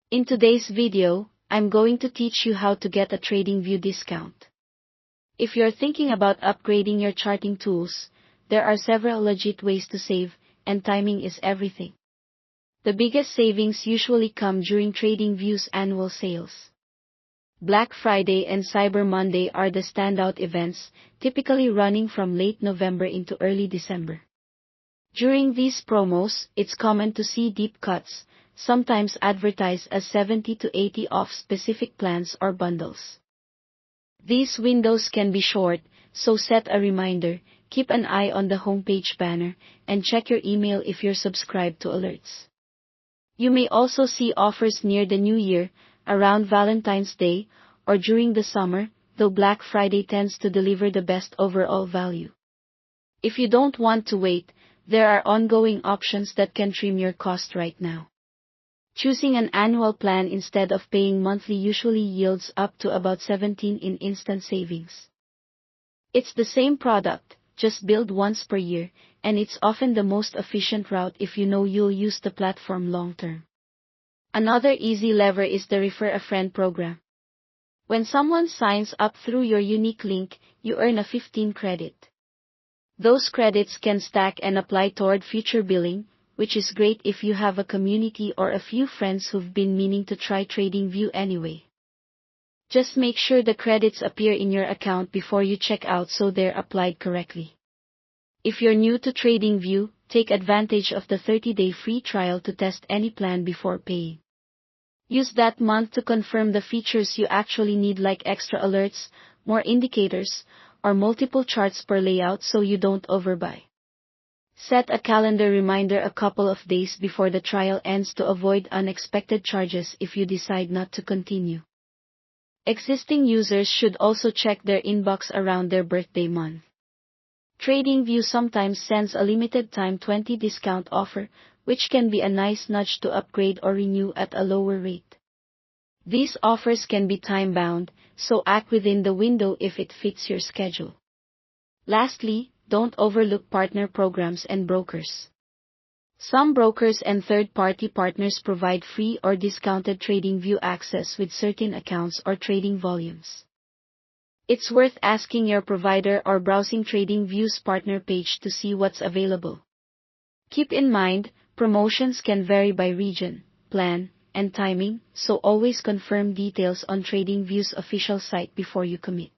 In today's video, I'm going to teach you how to get a Tradingview discount. If you're thinking about upgrading your charting tools, there are several legit ways to save, and timing is everything. The biggest savings usually come during Tradingview's annual sales. Black Friday and Cyber Monday are the standout events, typically running from late November into early December. During these promos, it's common to see deep cuts, sometimes advertised as 70 to 80 off specific plans or bundles. These windows can be short, so set a reminder, keep an eye on the homepage banner, and check your email if you're subscribed to alerts. You may also see offers near the new year, around Valentine's Day, or during the summer, though Black Friday tends to deliver the best overall value. If you don't want to wait, there are ongoing options that can trim your cost right now. Choosing an annual plan instead of paying monthly usually yields up to about 17% in instant savings. It's the same product, just billed once per year, and it's often the most efficient route if you know you'll use the platform long term. Another easy lever is the Refer a Friend program. When someone signs up through your unique link, you earn a 15 credit. Those credits can stack and apply toward future billing, which is great if you have a community or a few friends who've been meaning to try Tradingview anyway. Just make sure the credits appear in your account before you check out so they're applied correctly. If you're new to Tradingview, take advantage of the 30-day free trial to test any plan before paying. Use that month to confirm the features you actually need, like extra alerts, more indicators, or multiple charts per layout so you don't overbuy. Set a calendar reminder a couple of days before the trial ends to avoid unexpected charges if you decide not to continue. Existing users should also check their inbox around their birthday month. Tradingview sometimes sends a limited time 20 discount offer, which can be a nice nudge to upgrade or renew at a lower rate. These offers can be time-bound, so act within the window if it fits your schedule. Lastly, don't overlook partner programs and brokers. Some brokers and third-party partners provide free or discounted Tradingview access with certain accounts or trading volumes. It's worth asking your provider or browsing Tradingview's partner page to see what's available. Keep in mind, promotions can vary by region, plan, and timing, so always confirm details on Tradingview's official site before you commit.